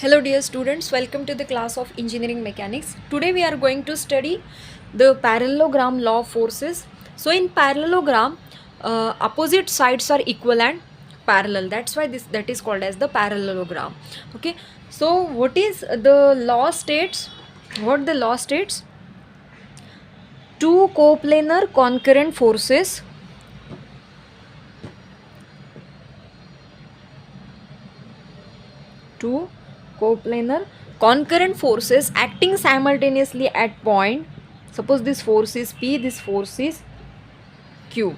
Hello dear students, welcome to the class of engineering mechanics. Today we are going to study the parallelogram law of forces. So in parallelogram, opposite sides are equal and parallel. That's why that is called as the parallelogram. Okay. So what is the law states? What the law states? Two coplanar concurrent forces two coplanar concurrent forces acting simultaneously at point. Suppose this force is P, this force is Q.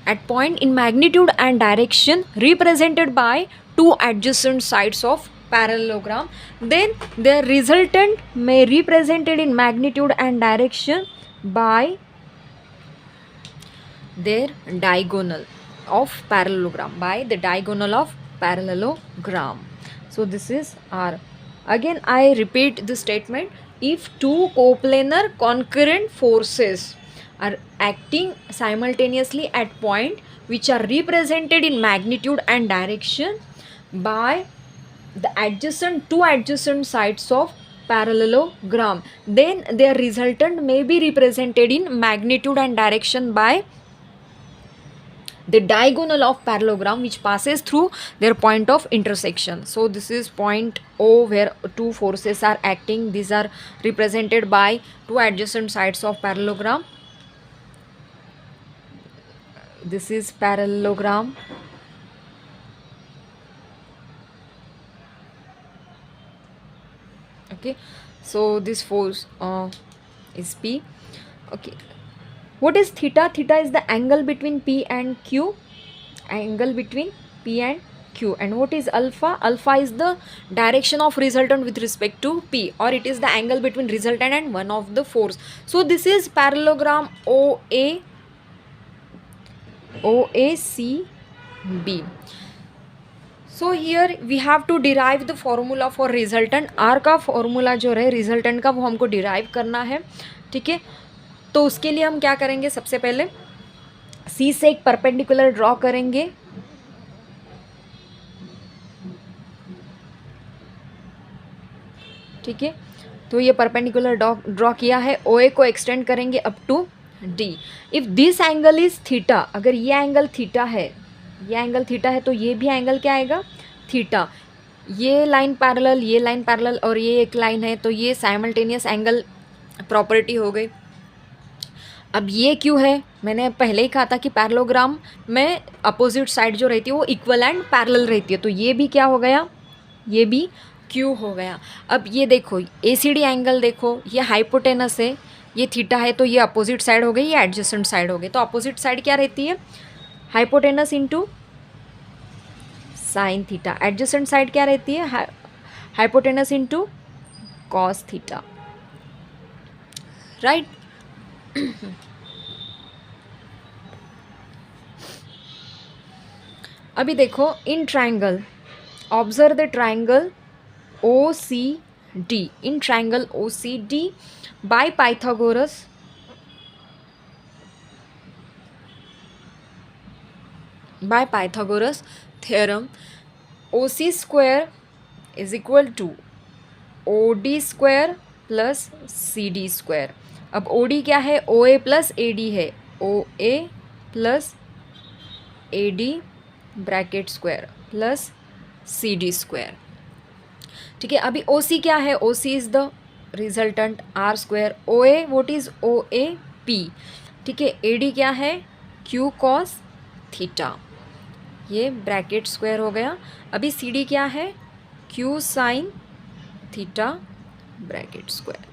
At point in magnitude and direction represented by two adjacent sides of parallelogram, then their resultant may represented in magnitude and direction by their diagonal of parallelogram, by the diagonal of parallelogram. So this is R. Again I repeat the statement: if two coplanar concurrent forces are acting simultaneously at point which are represented in magnitude and direction by the two adjacent sides of parallelogram, then their resultant may be represented in magnitude and direction by the diagonal of parallelogram which passes through their point of intersection. So this is point O where two forces are acting. These are represented by two adjacent sides of parallelogram. This is parallelogram. Okay, so this force is P. Okay, what is theta? Theta is the angle between P and Q. Angle between P and Q. And what is alpha? Alpha is the direction of resultant with respect to P, or it is the angle between resultant and one of the force. So this is parallelogram OACB. So here we have to derive the formula for resultant. R का formula जो है resultant का वो हमको derive करना है. ठीक है, तो उसके लिए हम क्या करेंगे? सबसे पहले C से एक परपेंडिकुलर ड्रॉ करेंगे. ठीक है, तो ये परपेंडिकुलर ड्रॉ किया है. OA को एक्सटेंड करेंगे up to D. If this angle is theta, अगर ये एंगल थीटा है, ये एंगल थीटा है, तो ये भी एंगल क्या आएगा? थीटा. ये लाइन पैरेलल, ये लाइन पैरेलल और ये एक लाइन है, तो ये साइमल्टेनियस एंगल प्रॉपर्टी हो गई. अब ये क्यों है? मैंने पहले ही कहा था कि पैरेललोग्राम में अपोजिट साइड जो रहती है वो इक्वल एंड पैरेलल रहती है, तो ये भी क्या हो गया? ये भी क्यू हो गया. अब ये देखो ACD एंगल देखो, ये हाइपोटेनस है, ये थीटा है, तो ये अपोजिट साइड हो गई, ये एडजेसेंट साइड हो गई. तो अपोजिट साइड क्या रहती है? Hypotenuse into sine theta. Adjacent side क्या रहती है? Hypotenuse into cos theta. Right. अभी देखो in triangle, observe the triangle OCD. In triangle OCD by Pythagoras theorem, OC square is equal to OD square plus CD square. अब OD क्या है? OA plus AD है. OA plus AD bracket square plus CD square. ठीक है, अभी OC क्या है? OC is the resultant R square. OA what is OAP. ठीक है, AD क्या है? Q cos theta. ये ब्रैकेट स्क्वायर हो गया. अभी CD क्या है? Q sine theta bracket square.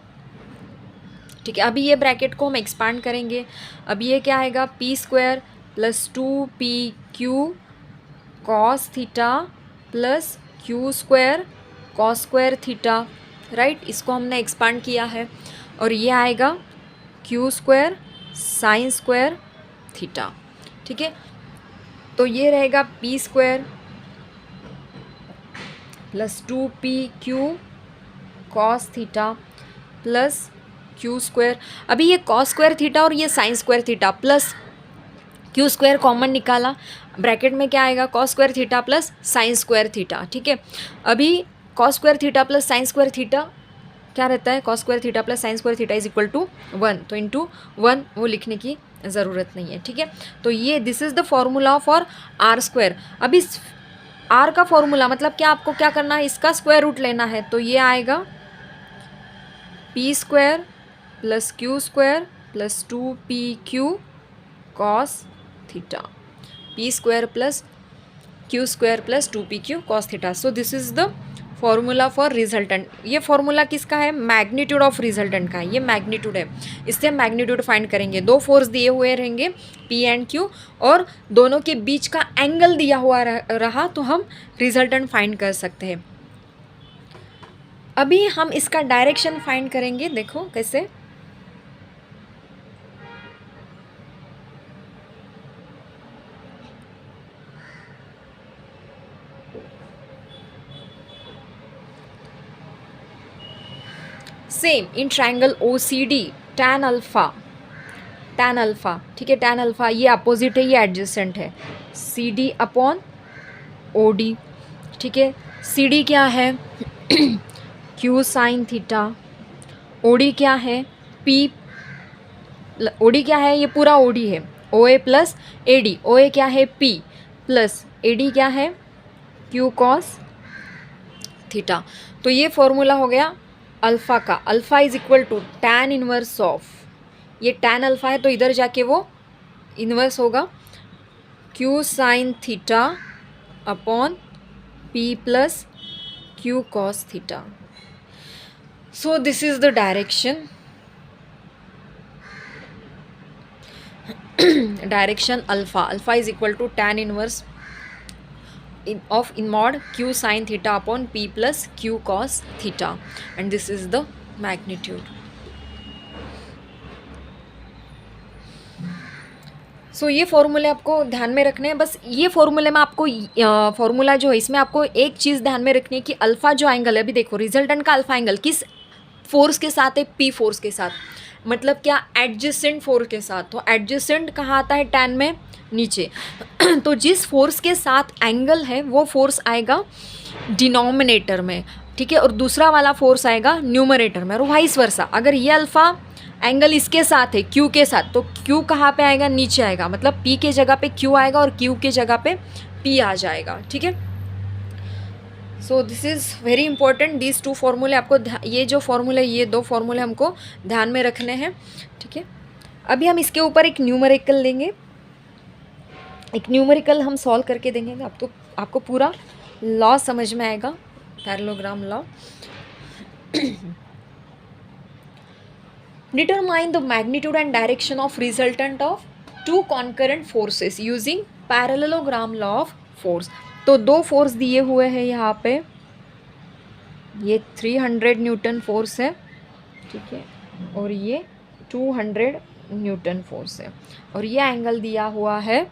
ठीक है, अभी ये ब्रैकेट को हम एक्सपांड करेंगे. अभी ये क्या आएगा? P square plus 2PQ cos theta plus Q square cos square theta. Right, इसको हमने एक्सपांड किया है. और ये आएगा Q square sine square theta. ठीक है, तो ये रहेगा P square plus 2PQ cos theta plus Q square. अभी ये कॉस स्क्वायर थीटा और ये sign square theta plus Q square common निकाला, ब्रैकेट में क्या आएगा, cos square theta plus sine square theta, ठीक है। अभी cos square theta plus sine square theta क्या रहता है, cos square theta plus sine square theta is equal to 1, तो इंटू 1 वो लिखने की ज़रूरत नहीं है, ठीक है। तो ये this is the formula for R square. अब इस आर का फॉर्मूला मतलब क्या, आपको क्या करना है, इसका स्क्वायर रूट लेना है, तो ये आएगा P square plus Q square plus 2pq cos theta, P square plus Q square plus 2pq cos theta. So this is the formula for resultant. ये फॉर्मूला किसका है, मैग्नीट्यूड ऑफ रिजल्टेंट का है, ये मैग्नीट्यूड है, इससे हम मैग्नीट्यूड फाइंड करेंगे। दो फोर्स दिए हुए रहेंगे P एंड Q और दोनों के बीच का एंगल दिया हुआ रहा तो हम रिजल्टेंट फाइंड कर सकते हैं। अभी हम इसका डायरेक्शन फाइंड करेंगे, देखो कैसे। Same in triangle OCD tan alpha, ठीक है, tan अल्फ़ा ये अपोजिट है, ये एडजेसेंट है, CD अपॉन OD, ठीक है। CD क्या है Q साइन थीटा, OD क्या है P, OD क्या है, ये पूरा OD है, OA प्लस AD, OA क्या है P प्लस AD क्या है Q कॉस थीटा। तो ये फॉर्मूला हो गया अल्फ़ा का, alpha is equal to tan inverse of, ये टैन अल्फ़ा है तो इधर जाके वो इन्वर्स होगा Q sine theta upon P plus Q cos theta. So this is the direction, direction alpha, alpha is equal to tan inverse of in mod q sin theta upon p plus q cos theta, and this is the magnitude. सो ये फॉर्मूले आपको ध्यान में रखने हैं। बस ये फॉर्मूले में आपको फॉर्मूला जो है इसमें आपको एक चीज़ ध्यान में रखनी है कि अल्फ़ा जो एंगल है, अभी देखो रिजल्टेंट का अल्फ़ा एंगल किस फोर्स के साथ है, पी फोर्स के साथ, मतलब क्या एडजेसेंट फोर्स के साथ। तो एडजेसेंट कहाँ आता है, टैन में नीचे तो जिस फोर्स के साथ एंगल है वो फोर्स आएगा डिनोमिनेटर में, ठीक है, और दूसरा वाला फोर्स आएगा न्यूमरेटर में, और वाइस वर्सा। अगर ये अल्फ़ा एंगल इसके साथ है क्यू के साथ, तो क्यू कहाँ पे आएगा, नीचे आएगा, मतलब पी के जगह पे क्यू आएगा और क्यू के जगह पे पी आ जाएगा, ठीक है। So this is very important, these two फॉर्मूले आपको, ये जो फॉर्मूले, ये दो फॉर्मूले हमको ध्यान में रखने हैं, ठीक है। अभी हम इसके ऊपर एक न्यूमेरिकल लेंगे, एक न्यूमेरिकल हम सॉल्व करके देंगे, आपको पूरा लॉ समझ में आएगा, parallelogram law. Determine the magnitude and direction of resultant of two concurrent forces using parallelogram law of force. तो दो फोर्स दिए हुए हैं यहाँ पे, ये 300 न्यूटन फोर्स है, ठीक है, और ये 200 न्यूटन फोर्स है, और ये एंगल दिया हुआ है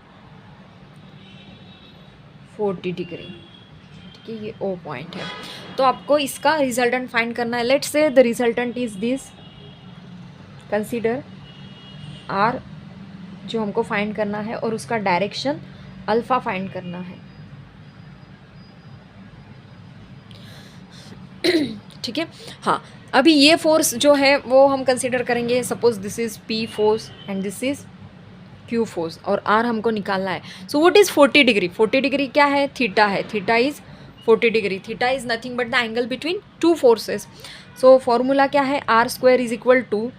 40 डिग्री, ठीक है, ये ओ पॉइंट है। तो आपको इसका रिजल्टेंट फाइंड करना है। Let's say the resultant is this, consider R जो हमको फाइंड करना है और उसका डायरेक्शन अल्फ़ा फाइंड करना है, ठीक है। हाँ, अभी ये फोर्स जो है वो हम कंसीडर करेंगे, suppose this is P force and this is Q force, और आर हमको निकालना है। So what is 40 degree, 40 degree क्या है, थीटा है, theta is 40 degree, theta is nothing but the angle between two forces. So formula क्या है, R square is equal to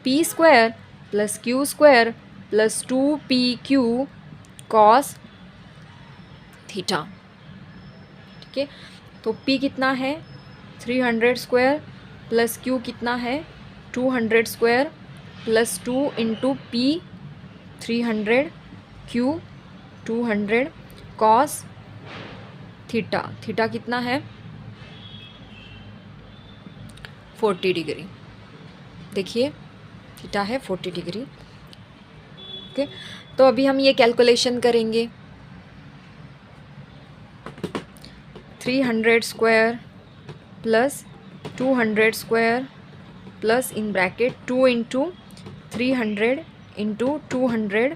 P square plus Q square plus 2pq cos theta, ठीक है। तो p कितना है 300 स्क्वायर प्लस q कितना है 200 square plus 2 into P 300 q 200 cos theta, theta कितना है 40 डिग्री, देखिए थीटा है 40 डिग्री, ओके। तो अभी हम ये कैलकुलेशन करेंगे, 300 square plus 200 square plus in bracket 2 into 300 into 200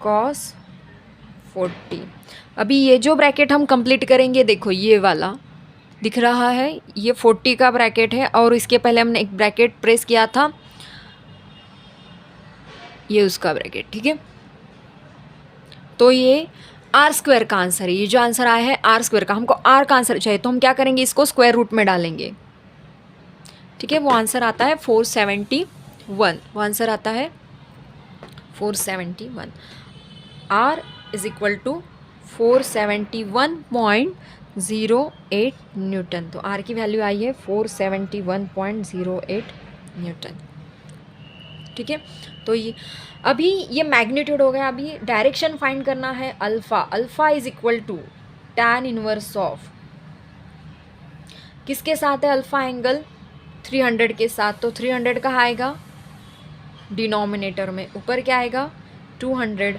cos 40। अभी ये जो ब्रैकेट हम कंप्लीट करेंगे, देखो ये वाला दिख रहा है, ये 40 का ब्रैकेट है और इसके पहले हमने एक ब्रैकेट प्रेस किया था, ये उसका ब्रैकेट, ठीक है। तो ये आर स्क्वायर का आंसर है, ये जो आंसर आया है आर स्क्वायर का, हमको आर का आंसर चाहिए तो हम क्या करेंगे, इसको स्क्वायर रूट में डालेंगे, ठीक है। वो आंसर आता है 471, वो आंसर आता है 471। R is equal to 471.08 newton. तो आर की वैल्यू आई है 471.08 न्यूटन, ठीक है। तो ये अभी ये मैग्नीट्यूड हो गया। अभी डायरेक्शन फाइंड करना है alpha. Alpha is equal to tan inverse of, किसके साथ है अल्फ़ा एंगल, 300 के साथ। तो 300 कहाँ आएगा, डिनोमिनेटर में। ऊपर क्या आएगा 200,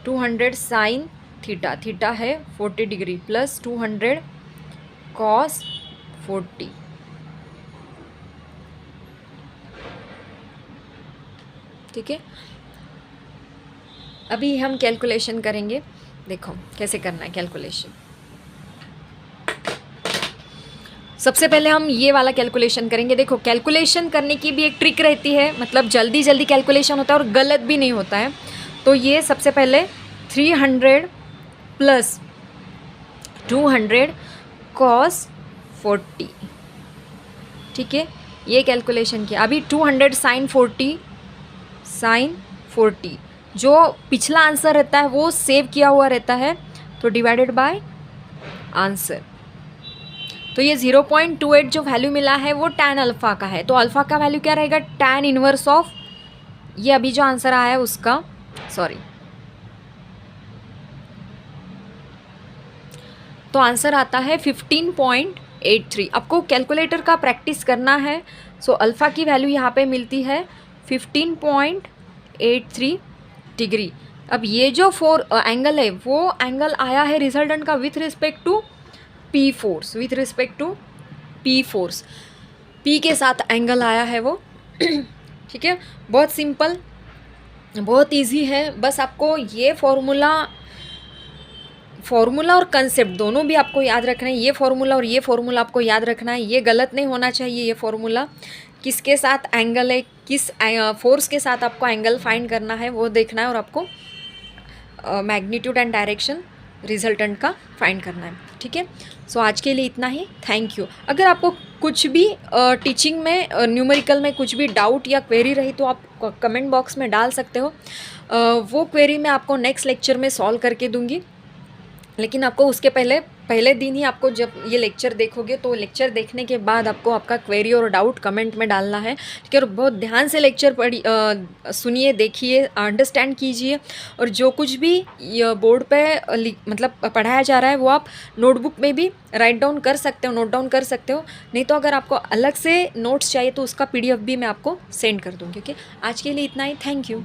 200 साइन थीटा, थीटा है 40 डिग्री, प्लस 200 कॉस 40, ठीक है। अभी हम कैलकुलेशन करेंगे, देखो कैसे करना है कैलकुलेशन। सबसे पहले हम ये वाला कैलकुलेशन करेंगे। देखो कैलकुलेशन करने की भी एक ट्रिक रहती है, मतलब जल्दी जल्दी कैलकुलेशन होता है और गलत भी नहीं होता है। तो ये सबसे पहले 300 प्लस 200 कॉस 40, ठीक है, ये कैलकुलेशन किया। अभी 200 साइन 40, साइन 40 जो पिछला आंसर रहता है वो सेव किया हुआ रहता है, तो डिवाइडेड बाय आंसर। तो ये 0.28 जो वैल्यू मिला है वो tan अल्फ़ा का है। तो अल्फ़ा का वैल्यू क्या रहेगा, tan इनवर्स ऑफ, ये अभी जो आंसर आया है उसका, सॉरी, तो आंसर आता है 15.83। आपको कैलकुलेटर का प्रैक्टिस करना है। सो अल्फ़ा की वैल्यू यहाँ पे मिलती है 15.83 डिग्री। अब ये जो एंगल है वो एंगल आया है रिजल्टेंट का with respect to P force, with respect to P force, P के साथ एंगल आया है वो, ठीक है। बहुत सिंपल, बहुत इजी है। बस आपको ये फॉर्मूला और कंसेप्ट दोनों भी आपको याद रखना है। ये फॉर्मूला और ये फॉर्मूला आपको याद रखना है, ये गलत नहीं होना चाहिए। ये फॉर्मूला किसके साथ एंगल है, किस फोर्स के साथ आपको एंगल फाइंड करना है वो देखना है, और आपको मैग्नीट्यूड एंड डायरेक्शन रिजल्टेंट का फाइंड करना है, ठीक है। सो आज के लिए इतना ही, थैंक यू। अगर आपको कुछ भी टीचिंग में न्यूमेरिकल में कुछ भी डाउट या क्वेरी रही तो आप कमेंट बॉक्स में डाल सकते हो। वो क्वेरी मैं आपको नेक्स्ट लेक्चर में सॉल्व करके दूंगी, लेकिन आपको उसके पहले दिन ही आपको जब ये लेक्चर देखोगे तो लेक्चर देखने के बाद आपको आपका क्वेरी और डाउट कमेंट में डालना है, ठीक है। और बहुत ध्यान से लेक्चर सुनिए, देखिए, अंडरस्टैंड कीजिए, और जो कुछ भी बोर्ड पे मतलब पढ़ाया जा रहा है वो आप नोटबुक में भी राइट डाउन कर सकते हो, नोट डाउन कर सकते हो। नहीं तो अगर आपको अलग से नोट्स चाहिए तो उसका PDF भी मैं आपको सेंड कर दूँगी, ओके। आज के लिए इतना ही, थैंक यू।